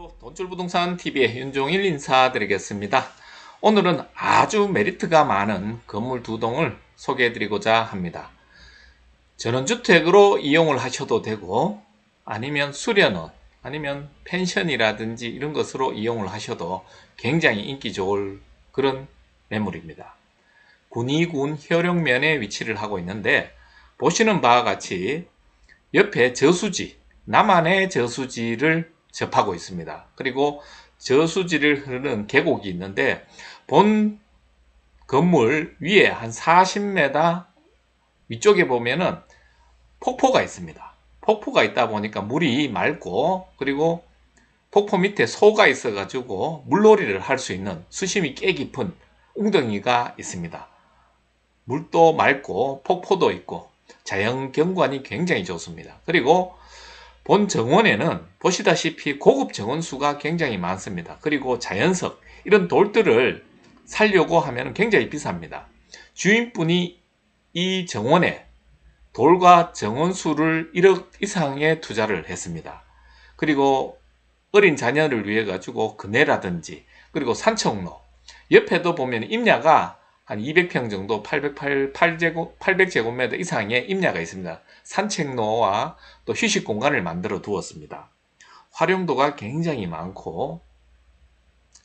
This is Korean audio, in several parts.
안녕하세요. 돈줄부동산 TV의 윤종일 인사드리겠습니다. 오늘은 아주 메리트가 많은 건물 두 동을 소개해드리고자 합니다. 전원주택으로 이용을 하셔도 되고 아니면 수련원 아니면 펜션이라든지 이런 것으로 이용을 하셔도 굉장히 인기 좋을 그런 매물입니다. 군위군 효령면에 위치를 하고 있는데 보시는 바와 같이 옆에 저수지, 남한의 저수지를 접하고 있습니다. 그리고 저수지를 흐르는 계곡이 있는데 본 건물 위에 한 40m 위쪽에 보면은 폭포가 있습니다. 폭포가 있다 보니까 물이 맑고 그리고 폭포 밑에 소가 있어 가지고 물놀이를 할 수 있는 수심이 꽤 깊은 웅덩이가 있습니다. 물도 맑고 폭포도 있고 자연 경관이 굉장히 좋습니다. 그리고 본 정원에는 보시다시피 고급 정원수가 굉장히 많습니다. 그리고 자연석 이런 돌들을 살려고 하면 굉장히 비쌉니다. 주인분이 이 정원에 돌과 정원수를 1억 이상의 투자를 했습니다. 그리고 어린 자녀를 위해 가지고 그네라든지 그리고 산책로 옆에도 보면 임야가 한 200평 정도 800제곱미터 이상의 임야가 있습니다. 산책로와 또 휴식 공간을 만들어 두었습니다. 활용도가 굉장히 많고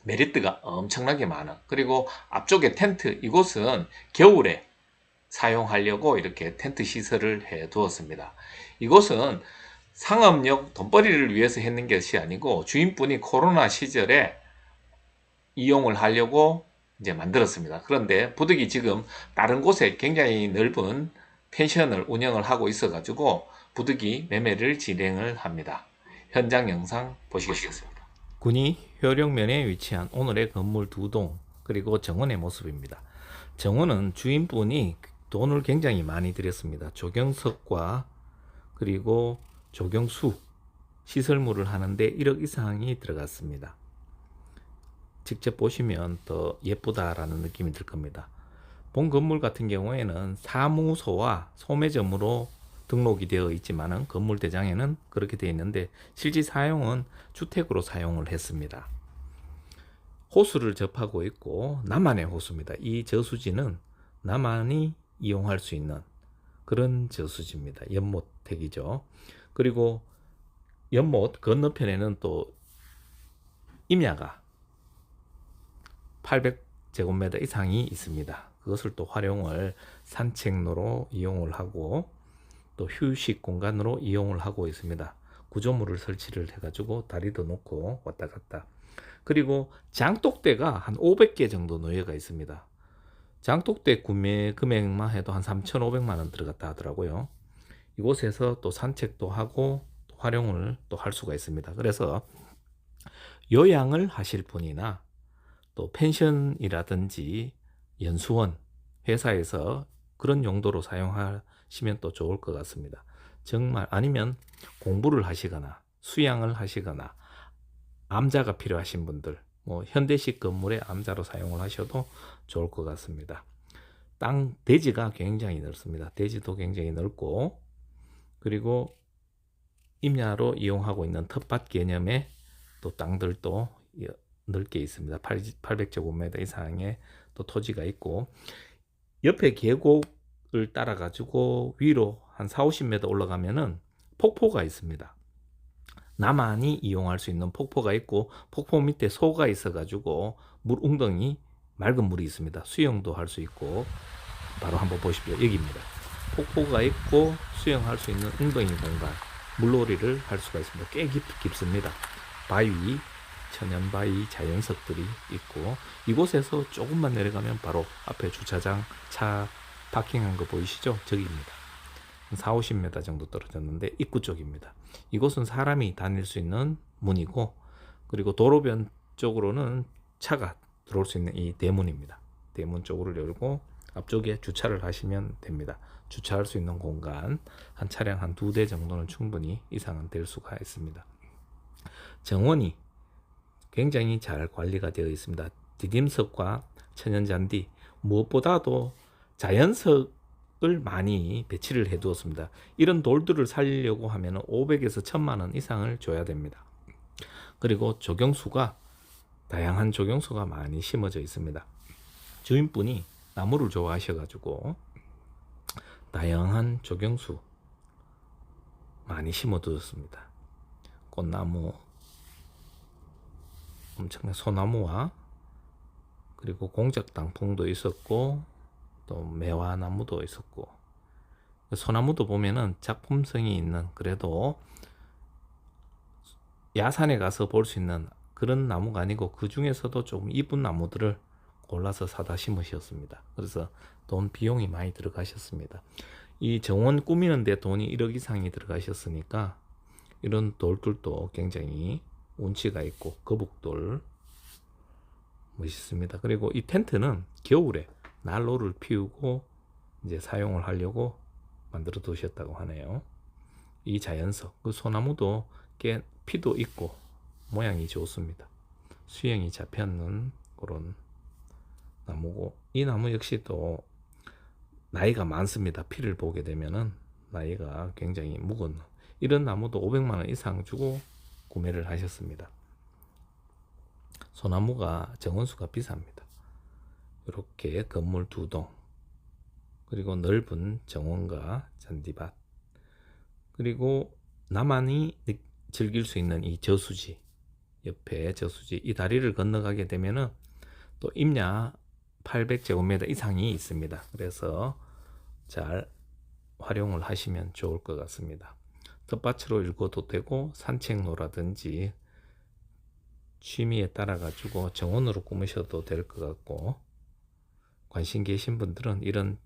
메리트가 엄청나게 많아. 그리고 앞쪽에 텐트, 이곳은 겨울에 사용하려고 이렇게 텐트 시설을 해 두었습니다. 이곳은 상업용 돈벌이를 위해서 했는 것이 아니고 주인분이 코로나 시절에 이용을 하려고 이제 만들었습니다. 그런데 부득이 지금 다른 곳에 굉장히 넓은 펜션을 운영을 하고 있어 가지고 부득이 매매를 진행을 합니다. 현장 영상 보시겠습니다. 군위 효령면에 위치한 오늘의 건물 두 동 그리고 정원의 모습입니다. 정원은 주인분이 돈을 굉장히 많이 들였습니다. 조경석과 그리고 조경수 시설물을 하는데 1억 이상이 들어갔습니다. 직접 보시면 더 예쁘다라는 느낌이 들 겁니다. 본 건물 같은 경우에는 사무소와 소매점으로 등록이 되어 있지만은 건물 대장에는 그렇게 되어 있는데 실제 사용은 주택으로 사용을 했습니다. 호수를 접하고 있고 남한의 호수입니다. 이 저수지는 남한이 이용할 수 있는 그런 저수지입니다. 연못택이죠. 그리고 연못 건너편에는 또 임야가 800제곱미터 이상이 있습니다. 그것을 또 활용을 산책로로 이용을 하고 또 휴식 공간으로 이용을 하고 있습니다. 구조물을 설치를 해가지고 다리도 놓고 왔다 갔다. 그리고 장독대가 한 500개 정도 놓여가 있습니다. 장독대 구매 금액만 해도 한 3,500만 원 들어갔다 하더라고요. 이곳에서 또 산책도 하고 또 활용을 또 할 수가 있습니다. 그래서 요양을 하실 분이나 또 펜션이라든지 연수원, 회사에서 그런 용도로 사용하시면 또 좋을 것 같습니다. 정말 아니면 공부를 하시거나 수양을 하시거나 암자가 필요하신 분들, 뭐 현대식 건물의 암자로 사용을 하셔도 좋을 것 같습니다. 땅 대지가 굉장히 넓습니다. 대지도 굉장히 넓고 그리고 임야로 이용하고 있는 텃밭 개념의 또 땅들도 넓게 있습니다. 800제곱미터 이상의 또 토지가 있고 옆에 계곡을 따라 가지고 위로 한 4-50m 올라가면은 폭포가 있습니다. 남한이 이용할 수 있는 폭포가 있고 폭포 밑에 소가 있어 가지고 물 웅덩이 맑은 물이 있습니다. 수영도 할 수 있고 바로 한번 보십시오. 여기입니다. 폭포가 있고 수영할 수 있는 웅덩이 공간, 물놀이를 할 수가 있습니다. 꽤 깊습니다. 바위, 천연바위 자연석들이 있고 이곳에서 조금만 내려가면 바로 앞에 주차장 차 파킹한 거 보이시죠? 저기입니다. 4-50m 정도 떨어졌는데 입구 쪽입니다. 이곳은 사람이 다닐 수 있는 문이고 그리고 도로변 쪽으로는 차가 들어올 수 있는 이 대문입니다. 대문 쪽으로 열고 앞쪽에 주차를 하시면 됩니다. 주차할 수 있는 공간 한 차량 한 2대 정도는 충분히 이상은 될 수가 있습니다. 정원이 굉장히 잘 관리가 되어 있습니다. 디딤석과 천연잔디 무엇보다도 자연석을 많이 배치를 해 두었습니다. 이런 돌들을 살리려고 하면 500에서 1000만 원 이상을 줘야 됩니다. 그리고 조경수가 다양한 조경수가 많이 심어져 있습니다. 주인분이 나무를 좋아하셔가지고 다양한 조경수 많이 심어두었습니다. 꽃나무, 엄청난 소나무와 그리고 공작당풍도 있었고 또 매화나무도 있었고, 소나무도 보면은 작품성이 있는, 그래도 야산에 가서 볼 수 있는 그런 나무가 아니고 그 중에서도 좀 이쁜 나무들을 골라서 사다 심으셨습니다. 그래서 돈 비용이 많이 들어가셨습니다. 이 정원 꾸미는데 돈이 1억 이상이 들어가셨으니까 이런 돌들도 굉장히 운치가 있고 거북돌 멋있습니다. 그리고 이 텐트는 겨울에 난로를 피우고 이제 사용을 하려고 만들어 두셨다고 하네요. 이 자연석, 그 소나무도 꽤 피도 있고 모양이 좋습니다. 수영이 잡혔는 그런 나무고, 이 나무 역시 또 나이가 많습니다. 피를 보게 되면은 나이가 굉장히 묵은, 이런 나무도 500만 원 이상 주고 구매를 하셨습니다. 소나무가 정원수가 비쌉니다. 이렇게 건물 2동, 그리고 넓은 정원과 잔디밭, 그리고 나만이 즐길 수 있는 이 저수지, 옆에 저수지, 이 다리를 건너가게 되면은 또 임야 800제곱미터 이상이 있습니다. 그래서 잘 활용을 하시면 좋을 것 같습니다. 텃밭으로 읽어도 되고 산책로라든지 취미에 따라 가지고 정원으로 꾸미셔도 될 것 같고, 관심 계신 분들은 이런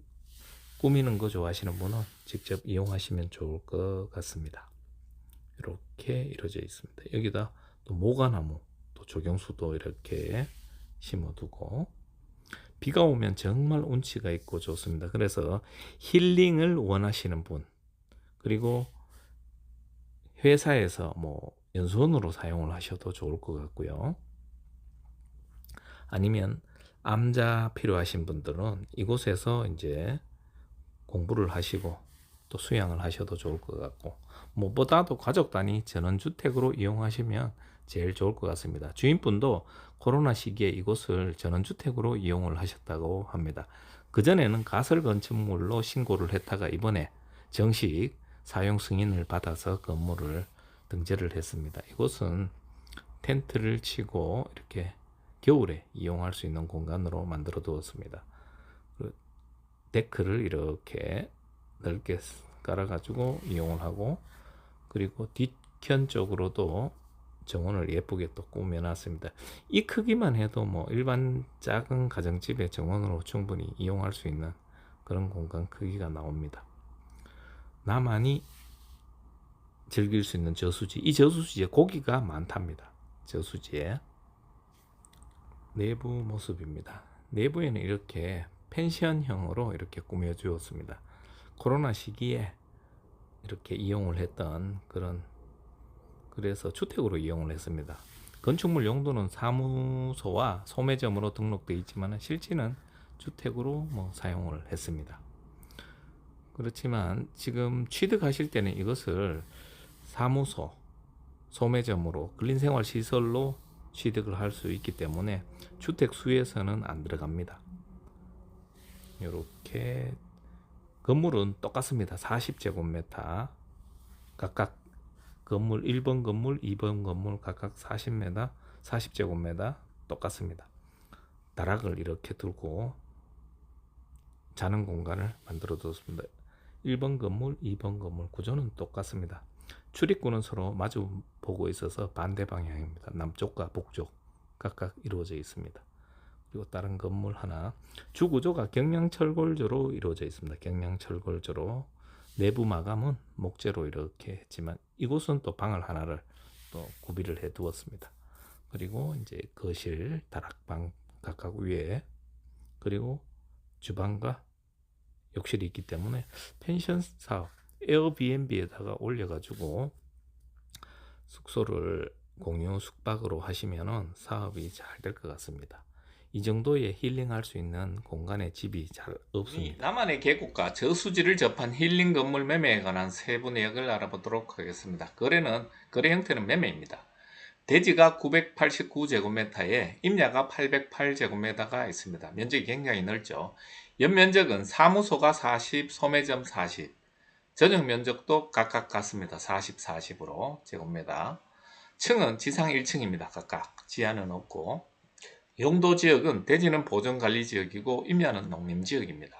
꾸미는 거 좋아하시는 분은 직접 이용하시면 좋을 것 같습니다. 이렇게 이루어져 있습니다. 여기다 또 모가나무, 또 조경수도 이렇게 심어두고, 비가 오면 정말 운치가 있고 좋습니다. 그래서 힐링을 원하시는 분, 그리고 회사에서 뭐 연수원으로 사용을 하셔도 좋을 것 같고요. 아니면 암자 필요하신 분들은 이곳에서 이제 공부를 하시고 또 수양을 하셔도 좋을 것 같고, 무엇보다도 가족 단위 전원주택으로 이용하시면 제일 좋을 것 같습니다. 주인분도 코로나 시기에 이곳을 전원주택으로 이용을 하셨다고 합니다. 그전에는 가설 건축물로 신고를 했다가 이번에 정식 사용 승인을 받아서 건물을 등재를 했습니다. 이곳은 텐트를 치고 이렇게 겨울에 이용할 수 있는 공간으로 만들어 두었습니다. 데크를 이렇게 넓게 깔아가지고 이용을 하고, 그리고 뒷편 쪽으로도 정원을 예쁘게 또 꾸며놨습니다. 이 크기만 해도 뭐 일반 작은 가정집의 정원으로 충분히 이용할 수 있는 그런 공간 크기가 나옵니다. 나만이 즐길 수 있는 저수지, 이 저수지에 고기가 많답니다. 저수지에 내부 모습입니다. 내부에는 이렇게 펜션형으로 이렇게 꾸며 주었습니다. 코로나 시기에 이렇게 이용을 했던 그런, 그래서 주택으로 이용을 했습니다. 건축물 용도는 사무소와 소매점으로 등록되어 있지만 실제는 주택으로 뭐 사용을 했습니다. 그렇지만 지금 취득하실 때는 이것을 사무소, 소매점으로 근린생활시설로 취득을 할 수 있기 때문에 주택 수에서는 안 들어갑니다. 이렇게 건물은 똑같습니다. 40제곱미터 각각, 건물 1번 건물, 2번 건물 각각 40m, 40제곱미터 똑같습니다. 다락을 이렇게 두고 자는 공간을 만들어 뒀습니다. 1번 건물, 2번 건물 구조는 똑같습니다. 출입구는 서로 마주 보고 있어서 반대 방향입니다. 남쪽과 북쪽 각각 이루어져 있습니다. 그리고 다른 건물 하나, 주구조가 경량철골조로 이루어져 있습니다. 경량철골조로 내부 마감은 목재로 이렇게 했지만 이곳은 또 방을 하나를 또 구비를 해 두었습니다. 그리고 이제 거실, 다락방 각각 위에, 그리고 주방과 욕실이 있기 때문에 펜션 사업, 에어비앤비에다가 올려가지고 숙소를 공유 숙박으로 하시면은 사업이 잘 될 것 같습니다. 이 정도의 힐링할 수 있는 공간의 집이 잘 없습니다. 남한의 계곡과 저수지를 접한 힐링 건물 매매에 관한 세부 내역을 알아보도록 하겠습니다. 거래 형태는 매매입니다. 대지가 989제곱미터에 임야가 808제곱미터가 있습니다. 면적이 굉장히 넓죠. 연면적은 사무소가 40, 소매점 40, 전용 면적도 각각 같습니다. 40, 40으로 제곱미터. 층은 지상 1층입니다. 각각 지하는 없고, 용도지역은 대지는 보존관리지역이고 임야는 농림지역입니다.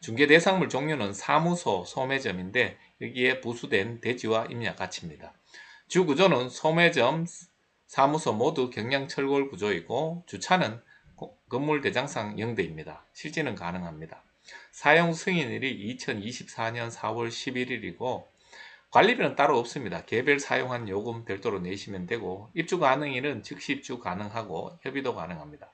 중개대상물 종류는 사무소, 소매점인데 여기에 부수된 대지와 임야 같이입니다. 주구조는 소매점, 사무소 모두 경량철골 구조이고 주차는 건물 대장상 영대입니다. 실지는 가능합니다. 사용 승인일이 2024년 4월 11일이고 관리비는 따로 없습니다. 개별 사용한 요금 별도로 내시면 되고 입주 가능일은 즉시 입주 가능하고 협의도 가능합니다.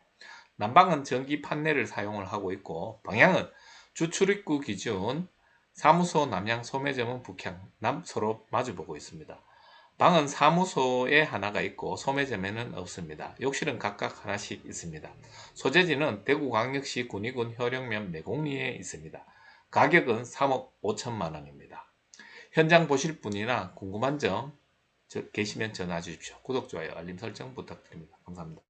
난방은 전기 판넬을 사용을 하고 있고 방향은 주출입구 기준 사무소 남향, 소매점은 북향, 서로 마주보고 있습니다. 방은 사무소에 하나가 있고 소매점에는 없습니다. 욕실은 각각 하나씩 있습니다. 소재지는 대구광역시 군위군 효령면 매곡리에 있습니다. 가격은 3억 5천만 원입니다. 현장 보실 분이나 궁금한 점 계시면 전화 주십시오. 구독, 좋아요, 알림 설정 부탁드립니다. 감사합니다.